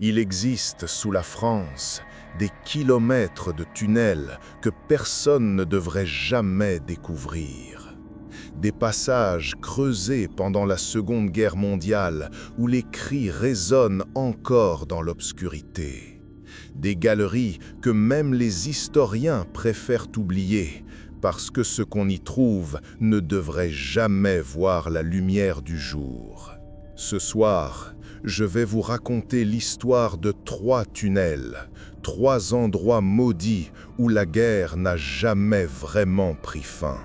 Il existe sous la France des kilomètres de tunnels que personne ne devrait jamais découvrir. Des passages creusés pendant la Seconde Guerre mondiale où les cris résonnent encore dans l'obscurité. Des galeries que même les historiens préfèrent oublier parce que ce qu'on y trouve ne devrait jamais voir la lumière du jour. Ce soir, je vais vous raconter l'histoire de 3 tunnels, 3 endroits maudits où la guerre n'a jamais vraiment pris fin.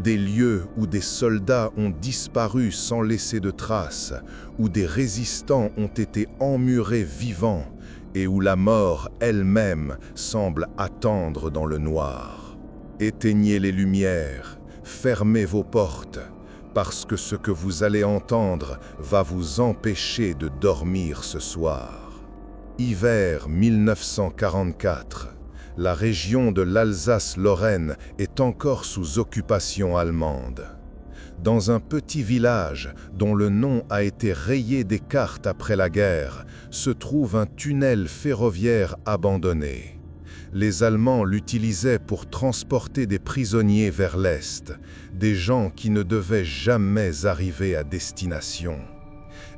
Des lieux où des soldats ont disparu sans laisser de traces, où des résistants ont été emmurés vivants et où la mort elle-même semble attendre dans le noir. Éteignez les lumières, fermez vos portes, parce que ce que vous allez entendre va vous empêcher de dormir ce soir. Hiver 1944. La région de l'Alsace-Lorraine est encore sous occupation allemande. Dans un petit village dont le nom a été rayé des cartes après la guerre, se trouve un tunnel ferroviaire abandonné. Les Allemands l'utilisaient pour transporter des prisonniers vers l'Est, des gens qui ne devaient jamais arriver à destination.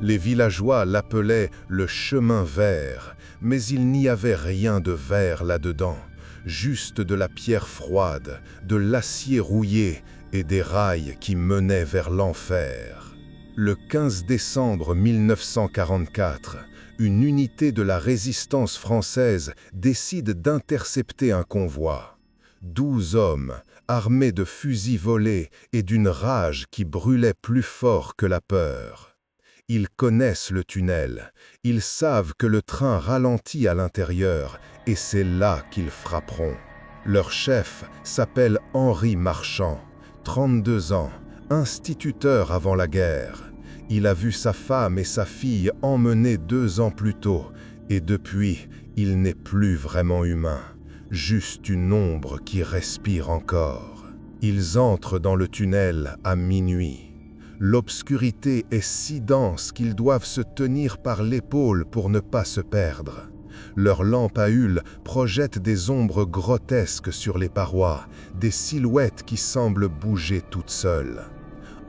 Les villageois l'appelaient le chemin vert, mais il n'y avait rien de vert là-dedans, juste de la pierre froide, de l'acier rouillé et des rails qui menaient vers l'enfer. Le 15 décembre 1944, une unité de la résistance française décide d'intercepter un convoi. 12 hommes, armés de fusils volés et d'une rage qui brûlait plus fort que la peur. Ils connaissent le tunnel, ils savent que le train ralentit à l'intérieur et c'est là qu'ils frapperont. Leur chef s'appelle Henri Marchand, 32 ans, instituteur avant la guerre. Il a vu sa femme et sa fille emmenées 2 ans plus tôt et depuis, il n'est plus vraiment humain, juste une ombre qui respire encore. Ils entrent dans le tunnel à minuit. L'obscurité est si dense qu'ils doivent se tenir par l'épaule pour ne pas se perdre. Leurs lampes à huile projettent des ombres grotesques sur les parois, des silhouettes qui semblent bouger toutes seules.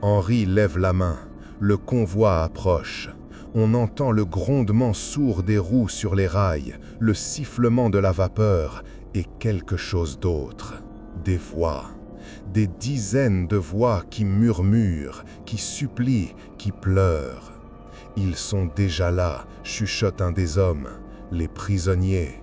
Henri lève la main, le convoi approche. On entend le grondement sourd des roues sur les rails, le sifflement de la vapeur et quelque chose d'autre. Des voix. Des dizaines de voix qui murmurent, qui supplient, qui pleurent. Ils sont déjà là, chuchote un des hommes, les prisonniers.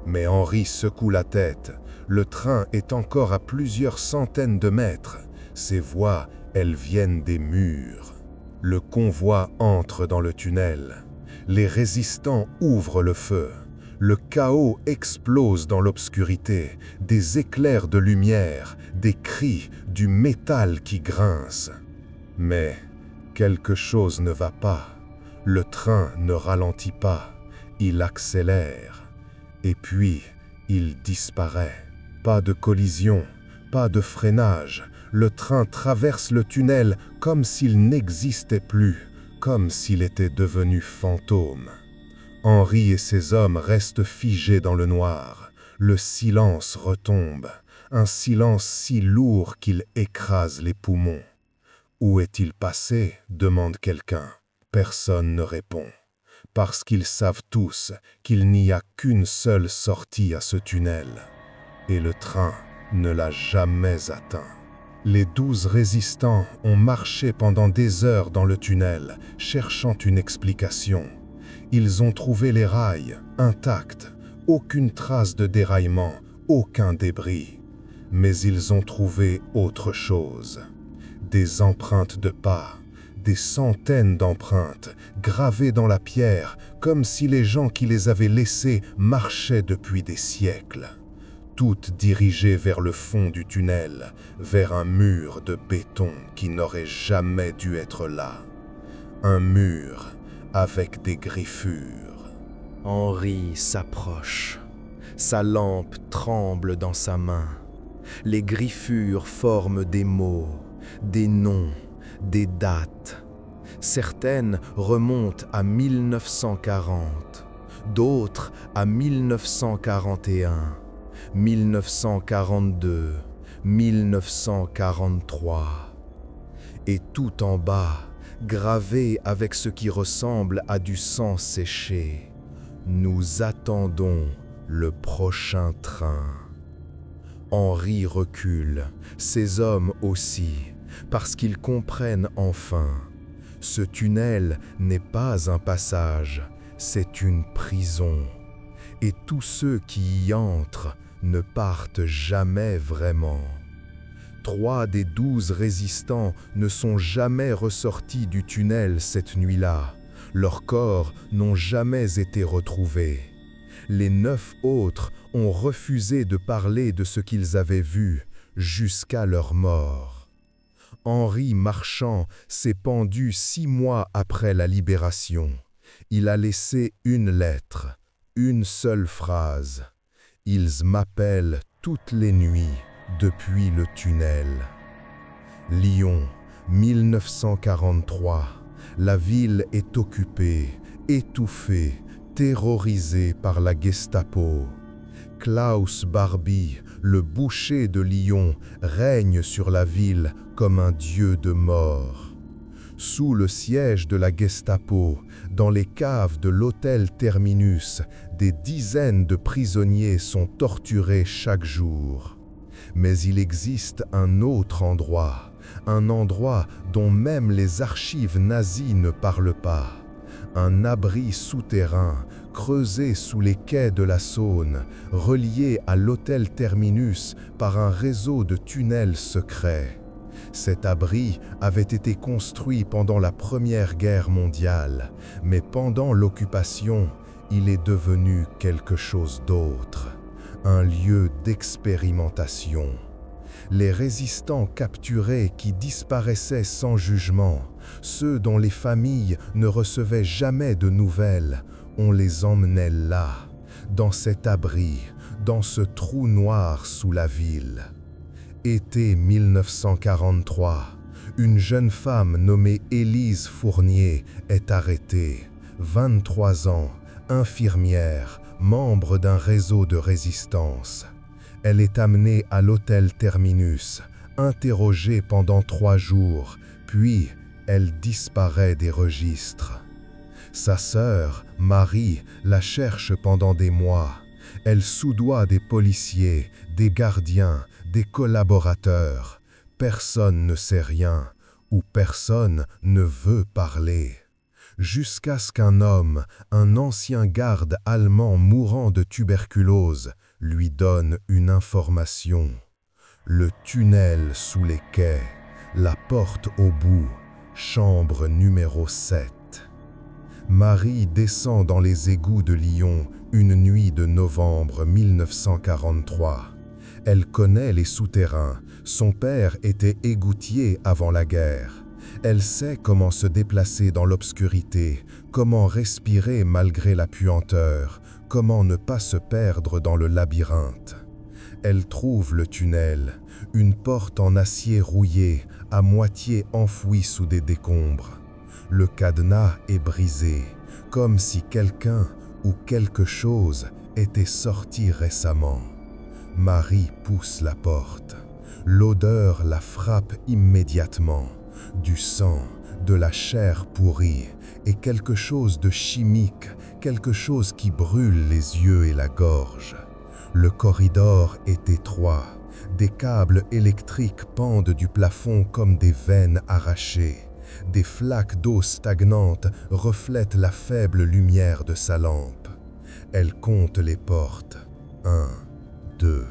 Mais Henri secoue la tête. Le train est encore à plusieurs centaines de mètres. Ces voix, elles viennent des murs. Le convoi entre dans le tunnel. Les résistants ouvrent le feu. Le chaos explose dans l'obscurité, des éclairs de lumière, des cris, du métal qui grince. Mais quelque chose ne va pas. Le train ne ralentit pas, il accélère. Et puis, il disparaît. Pas de collision, pas de freinage. Le train traverse le tunnel comme s'il n'existait plus, comme s'il était devenu fantôme. Henri et ses hommes restent figés dans le noir. Le silence retombe, un silence si lourd qu'il écrase les poumons. « Où est-il passé ?» demande quelqu'un. Personne ne répond, parce qu'ils savent tous qu'il n'y a qu'une seule sortie à ce tunnel. Et le train ne l'a jamais atteint. Les 12 résistants ont marché pendant des heures dans le tunnel, cherchant une explication. Ils ont trouvé les rails intacts, aucune trace de déraillement, aucun débris. Mais ils ont trouvé autre chose. Des empreintes de pas, des centaines d'empreintes gravées dans la pierre, comme si les gens qui les avaient laissées marchaient depuis des siècles. Toutes dirigées vers le fond du tunnel, vers un mur de béton qui n'aurait jamais dû être là. Un mur avec des griffures. Henri s'approche. Sa lampe tremble dans sa main. Les griffures forment des mots, des noms, des dates. Certaines remontent à 1940, d'autres à 1941, 1942, 1943. Et tout en bas, gravé avec ce qui ressemble à du sang séché, nous attendons le prochain train. Henri recule, ces hommes aussi, parce qu'ils comprennent enfin. Ce tunnel n'est pas un passage, c'est une prison. Et tous ceux qui y entrent ne partent jamais vraiment. 3 des 12 résistants ne sont jamais ressortis du tunnel cette nuit-là. Leurs corps n'ont jamais été retrouvés. Les 9 autres ont refusé de parler de ce qu'ils avaient vu jusqu'à leur mort. Henri Marchand s'est pendu 6 mois après la libération. Il a laissé une lettre, une seule phrase. « Ils m'appellent toutes les nuits depuis le tunnel. » Lyon, 1943. La ville est occupée, étouffée, terrorisée par la Gestapo. Klaus Barbie, le boucher de Lyon, règne sur la ville comme un dieu de mort. Sous le siège de la Gestapo, dans les caves de l'hôtel Terminus, des dizaines de prisonniers sont torturés chaque jour. Mais il existe un autre endroit, un endroit dont même les archives nazies ne parlent pas. Un abri souterrain, creusé sous les quais de la Saône, relié à l'hôtel Terminus par un réseau de tunnels secrets. Cet abri avait été construit pendant la Première Guerre mondiale, mais pendant l'occupation, il est devenu quelque chose d'autre, un lieu d'expérimentation. Les résistants capturés qui disparaissaient sans jugement, ceux dont les familles ne recevaient jamais de nouvelles, on les emmenait là, dans cet abri, dans ce trou noir sous la ville. Été 1943, une jeune femme nommée Élise Fournier est arrêtée, 23 ans, infirmière, membre d'un réseau de résistance. Elle est amenée à l'hôtel Terminus, interrogée pendant 3 jours, puis elle disparaît des registres. Sa sœur, Marie, la cherche pendant des mois. Elle soudoie des policiers, des gardiens, des collaborateurs. Personne ne sait rien, ou personne ne veut parler. Jusqu'à ce qu'un homme, un ancien garde allemand mourant de tuberculose, lui donne une information. Le tunnel sous les quais, la porte au bout, chambre numéro 7. Marie descend dans les égouts de Lyon une nuit de novembre 1943. Elle connaît les souterrains, son père était égoutier avant la guerre. Elle sait comment se déplacer dans l'obscurité, comment respirer malgré la puanteur, comment ne pas se perdre dans le labyrinthe. Elle trouve le tunnel, une porte en acier rouillé, à moitié enfouie sous des décombres. Le cadenas est brisé, comme si quelqu'un ou quelque chose était sorti récemment. Marie pousse la porte. L'odeur la frappe immédiatement. Du sang, de la chair pourrie et quelque chose de chimique, quelque chose qui brûle les yeux et la gorge. Le corridor est étroit. Des câbles électriques pendent du plafond comme des veines arrachées. Des flaques d'eau stagnantes reflètent la faible lumière de sa lampe. Elle compte les portes. 1, 2,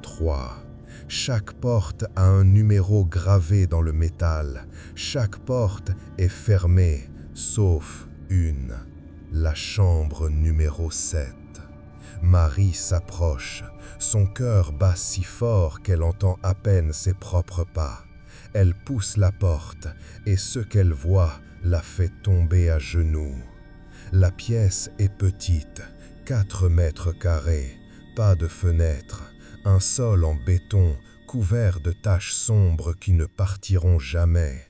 3. Chaque porte a un numéro gravé dans le métal. Chaque porte est fermée, sauf une. La chambre numéro 7. Marie s'approche. Son cœur bat si fort qu'elle entend à peine ses propres pas. Elle pousse la porte et ce qu'elle voit la fait tomber à genoux. La pièce est petite, 4 mètres carrés, pas de fenêtre, un sol en béton couvert de taches sombres qui ne partiront jamais.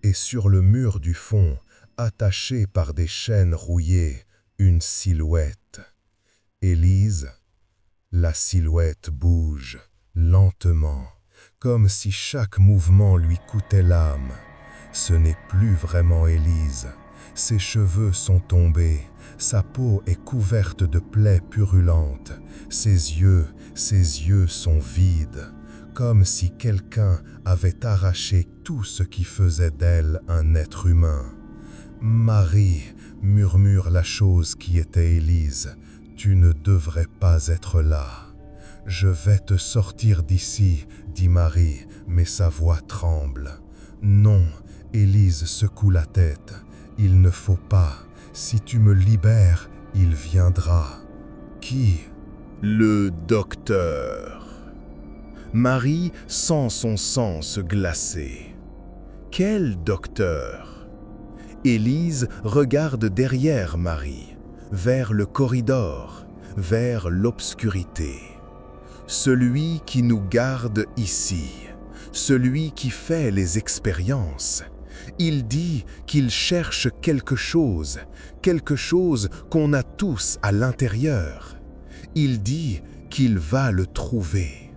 Et sur le mur du fond, attachés par des chaînes rouillées, une silhouette. Élise, la silhouette bouge lentement, comme si chaque mouvement lui coûtait l'âme. Ce n'est plus vraiment Élise. Ses cheveux sont tombés, sa peau est couverte de plaies purulentes, ses yeux sont vides, comme si quelqu'un avait arraché tout ce qui faisait d'elle un être humain. « Marie, murmure la chose qui était Élise, tu ne devrais pas être là. »« Je vais te sortir d'ici, dit Marie, mais sa voix tremble. »« Non, Élise secoue la tête. Il ne faut pas. Si tu me libères, il viendra. »« Qui ?»« Le docteur. » Marie sent son sang se glacer. Quel docteur? Élise regarde derrière Marie, vers le corridor, vers l'obscurité. Celui qui nous garde ici, celui qui fait les expériences. Il dit qu'il cherche quelque chose qu'on a tous à l'intérieur. Il dit qu'il va le trouver.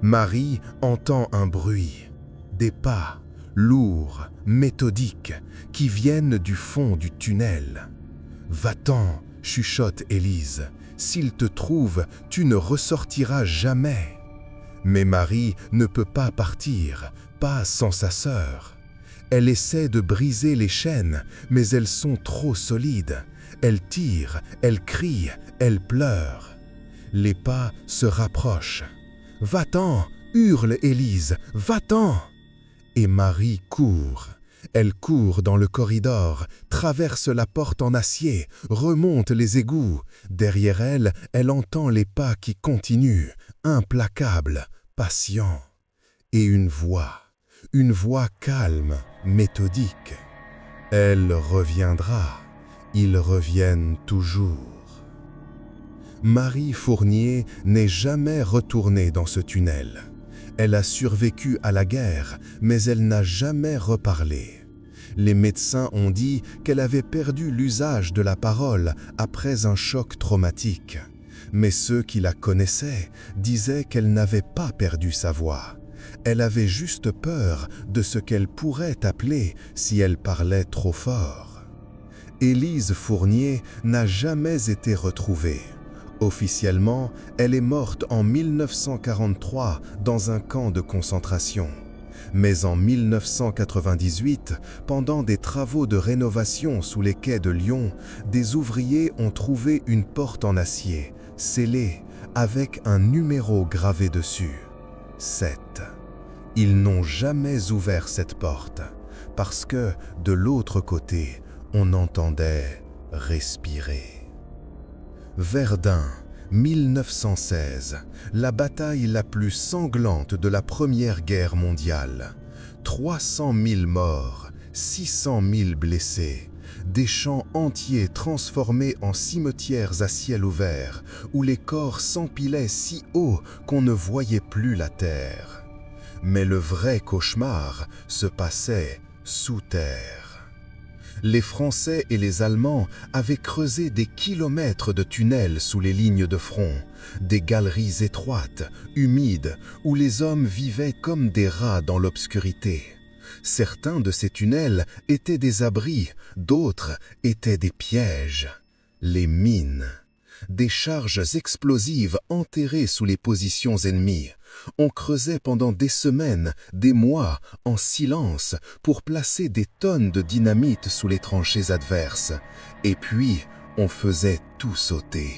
Marie entend un bruit, des pas, lourds, méthodiques, qui viennent du fond du tunnel. « Va-t'en » chuchote Élise, « s'il te trouve, tu ne ressortiras jamais. » Mais Marie ne peut pas partir, pas sans sa sœur. Elle essaie de briser les chaînes, mais elles sont trop solides. Elle tire, elle crie, elle pleure. Les pas se rapprochent. « Va-t'en » hurle Élise, « va-t'en » Et Marie court. Elle court dans le corridor, traverse la porte en acier, remonte les égouts. Derrière elle, elle entend les pas qui continuent, implacables, patients. Et une voix calme, méthodique. Elle reviendra, ils reviennent toujours. Marie Fournier n'est jamais retournée dans ce tunnel. Elle a survécu à la guerre, mais elle n'a jamais reparlé. Les médecins ont dit qu'elle avait perdu l'usage de la parole après un choc traumatique. Mais ceux qui la connaissaient disaient qu'elle n'avait pas perdu sa voix. Elle avait juste peur de ce qu'elle pourrait appeler si elle parlait trop fort. Élise Fournier n'a jamais été retrouvée. Officiellement, elle est morte en 1943 dans un camp de concentration. Mais en 1998, pendant des travaux de rénovation sous les quais de Lyon, des ouvriers ont trouvé une porte en acier, scellée, avec un numéro gravé dessus. 7. Ils n'ont jamais ouvert cette porte, parce que, de l'autre côté, on entendait respirer. Verdun, 1916, la bataille la plus sanglante de la Première Guerre mondiale. 300 000 morts, 600 000 blessés, des champs entiers transformés en cimetières à ciel ouvert, où les corps s'empilaient si haut qu'on ne voyait plus la terre. Mais le vrai cauchemar se passait sous terre. Les Français et les Allemands avaient creusé des kilomètres de tunnels sous les lignes de front, des galeries étroites, humides, où les hommes vivaient comme des rats dans l'obscurité. Certains de ces tunnels étaient des abris, d'autres étaient des pièges. Les mines. Des charges explosives enterrées sous les positions ennemies. On creusait pendant des semaines, des mois, en silence, pour placer des tonnes de dynamite sous les tranchées adverses. Et puis, on faisait tout sauter.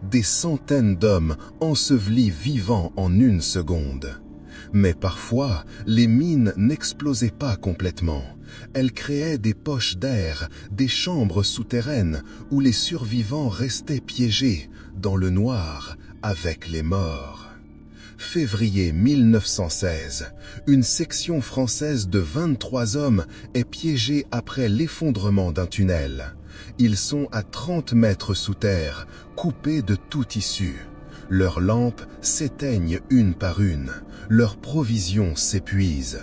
Des centaines d'hommes ensevelis vivants en une seconde. Mais parfois, les mines n'explosaient pas complètement. Elles créaient des poches d'air, des chambres souterraines où les survivants restaient piégés dans le noir avec les morts. Février 1916, une section française de 23 hommes est piégée après l'effondrement d'un tunnel. Ils sont à 30 mètres sous terre, coupés de toute issue. Leurs lampes s'éteignent une par une, leurs provisions s'épuisent.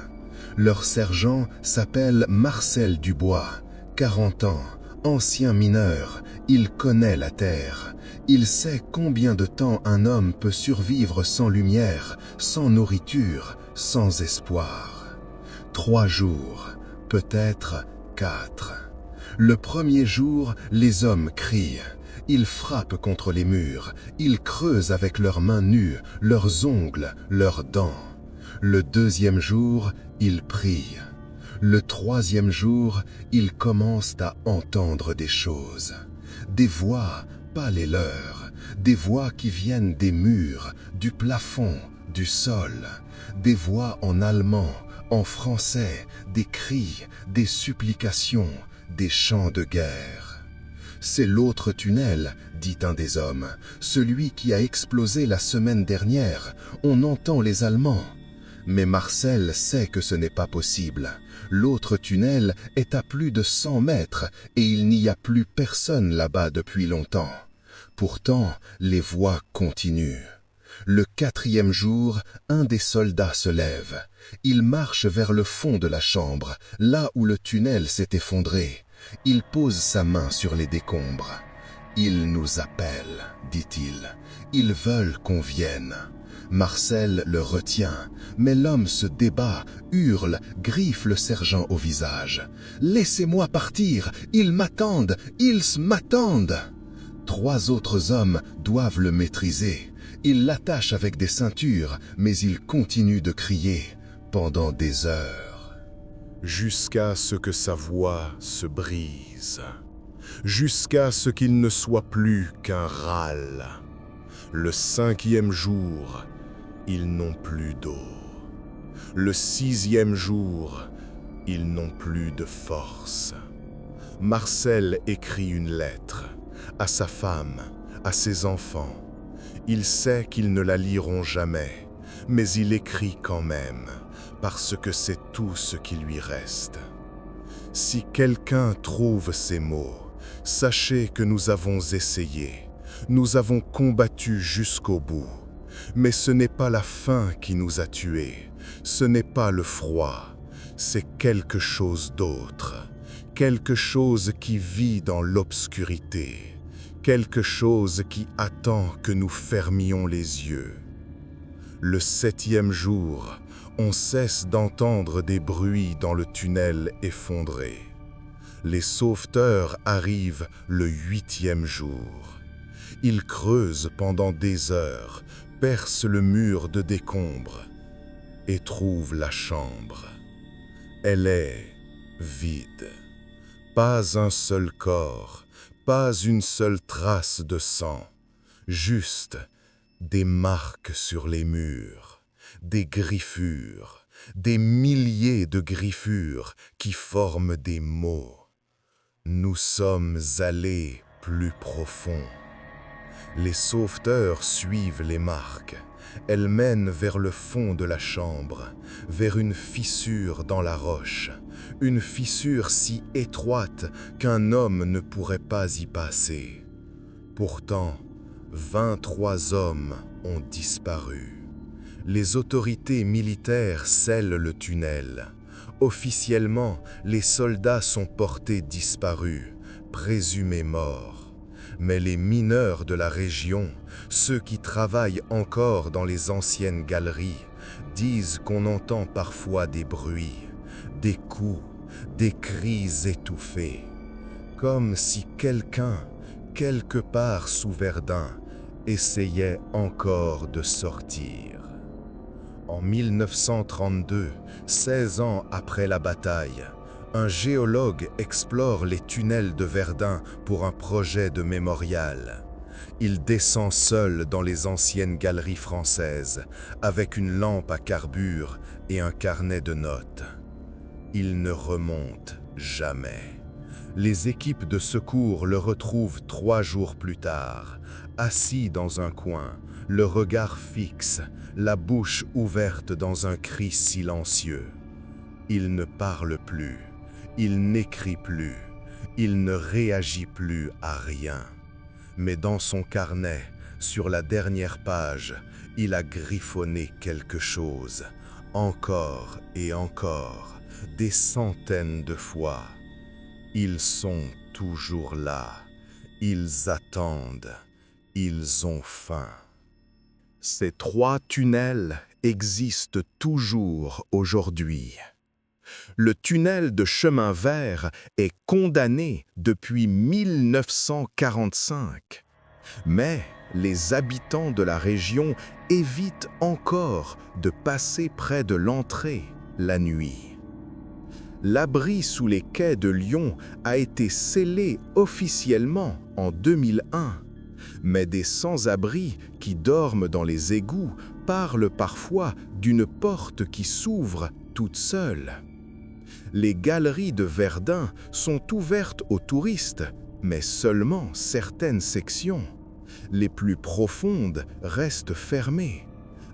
Leur sergent s'appelle Marcel Dubois, 40 ans, Ancien mineur, il connaît la terre. Il sait combien de temps un homme peut survivre sans lumière, sans nourriture, sans espoir. 3 jours, peut-être 4. Le premier jour, les hommes crient. Ils frappent contre les murs, ils creusent avec leurs mains nues, leurs ongles, leurs dents. Le deuxième jour, ils prient. Le troisième jour, ils commencent à entendre des choses. Des voix, pas les leurs, des voix qui viennent des murs, du plafond, du sol, des voix en allemand, en français, des cris, des supplications, des chants de guerre. C'est l'autre tunnel, dit un des hommes, celui qui a explosé la semaine dernière. On entend les Allemands. Mais Marcel sait que ce n'est pas possible. L'autre tunnel est à plus de 100 mètres et il n'y a plus personne là-bas depuis longtemps. Pourtant, les voix continuent. Le 4e jour, un des soldats se lève. Il marche vers le fond de la chambre, là où le tunnel s'est effondré. Il pose sa main sur les décombres. « Ils nous appellent, dit-il. Ils veulent qu'on vienne. » Marcel le retient, mais l'homme se débat, hurle, griffe le sergent au visage. « Laissez-moi partir, ils m'attendent, ils m'attendent !» 3 autres hommes doivent le maîtriser. Ils l'attachent avec des ceintures, mais il continue de crier pendant des heures. Jusqu'à ce que sa voix se brise, jusqu'à ce qu'il ne soit plus qu'un râle. Le 5e jour, ils n'ont plus d'eau. Le 6e jour, ils n'ont plus de force. Marcel écrit une lettre à sa femme, à ses enfants. Il sait qu'ils ne la liront jamais, mais il écrit quand même, parce que c'est tout ce qui lui reste. Si quelqu'un trouve ces mots, sachez que nous avons essayé, nous avons combattu jusqu'au bout. Mais ce n'est pas la faim qui nous a tués, ce n'est pas le froid, c'est quelque chose d'autre, quelque chose qui vit dans l'obscurité, quelque chose qui attend que nous fermions les yeux. Le 7e jour, on cesse d'entendre des bruits dans le tunnel effondré. Les sauveteurs arrivent le 8e jour. Ils creusent pendant des heures, percent le mur de décombres et trouvent la chambre. Elle est vide. Pas un seul corps, pas une seule trace de sang, juste des marques sur les murs, des griffures, des milliers de griffures qui forment des mots. Nous sommes allés plus profond. Les sauveteurs suivent les marques. Elles mènent vers le fond de la chambre, vers une fissure dans la roche, une fissure si étroite qu'un homme ne pourrait pas y passer. Pourtant, 23 hommes ont disparu. Les autorités militaires scellent le tunnel. Officiellement, les soldats sont portés disparus, présumés morts. Mais les mineurs de la région, ceux qui travaillent encore dans les anciennes galeries, disent qu'on entend parfois des bruits, des coups, des cris étouffés, comme si quelqu'un, quelque part sous Verdun, essayait encore de sortir. En 1932, 16 ans après la bataille, un géologue explore les tunnels de Verdun pour un projet de mémorial. Il descend seul dans les anciennes galeries françaises, avec une lampe à carbure et un carnet de notes. Il ne remonte jamais. Les équipes de secours le retrouvent 3 jours plus tard, assis dans un coin, le regard fixe, la bouche ouverte dans un cri silencieux. Il ne parle plus, il n'écrit plus, il ne réagit plus à rien. Mais dans son carnet, sur la dernière page, il a griffonné quelque chose, encore et encore, des centaines de fois. Ils sont toujours là. Ils attendent. Ils ont faim. Ces 3 tunnels existent toujours aujourd'hui. Le tunnel de chemin vert est condamné depuis 1945. Mais les habitants de la région évitent encore de passer près de l'entrée la nuit. L'abri sous les quais de Lyon a été scellé officiellement en 2001, mais des sans-abri qui dorment dans les égouts parlent parfois d'une porte qui s'ouvre toute seule. Les galeries de Verdun sont ouvertes aux touristes, mais seulement certaines sections. Les plus profondes restent fermées,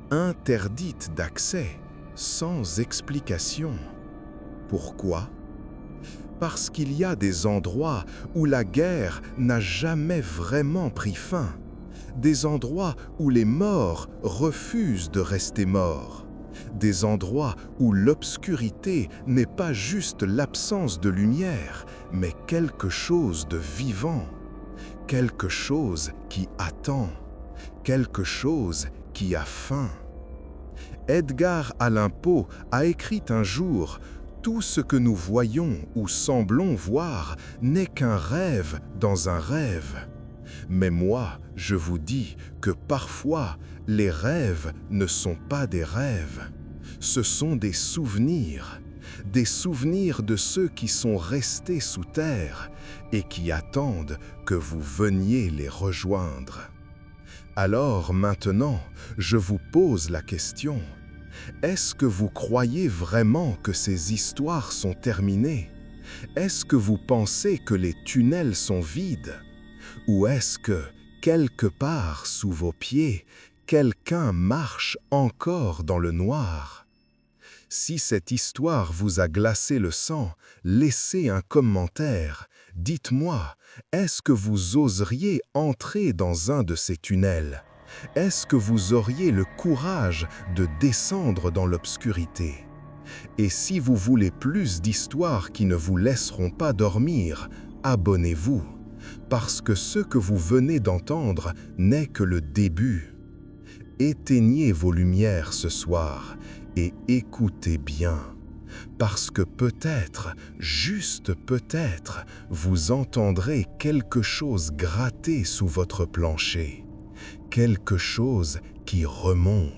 interdites d'accès, sans explication. Pourquoi? Parce qu'il y a des endroits où la guerre n'a jamais vraiment pris fin, des endroits où les morts refusent de rester morts, des endroits où l'obscurité n'est pas juste l'absence de lumière, mais quelque chose de vivant, quelque chose qui attend, quelque chose qui a faim. Edgar Allan Poe a écrit un jour: « Tout ce que nous voyons ou semblons voir n'est qu'un rêve dans un rêve. » Mais moi, je vous dis que parfois, les rêves ne sont pas des rêves. Ce sont des souvenirs de ceux qui sont restés sous terre et qui attendent que vous veniez les rejoindre. Alors maintenant, je vous pose la question. Est-ce que vous croyez vraiment que ces histoires sont terminées? Est-ce que vous pensez que les tunnels sont vides? Ou est-ce que, quelque part sous vos pieds, quelqu'un marche encore dans le noir? Si cette histoire vous a glacé le sang, laissez un commentaire. Dites-moi, est-ce que vous oseriez entrer dans un de ces tunnels? Est-ce que vous auriez le courage de descendre dans l'obscurité? Et si vous voulez plus d'histoires qui ne vous laisseront pas dormir, abonnez-vous, parce que ce que vous venez d'entendre n'est que le début. Éteignez vos lumières ce soir et écoutez bien, parce que peut-être, juste peut-être, vous entendrez quelque chose gratter sous votre plancher. Quelque chose qui remonte.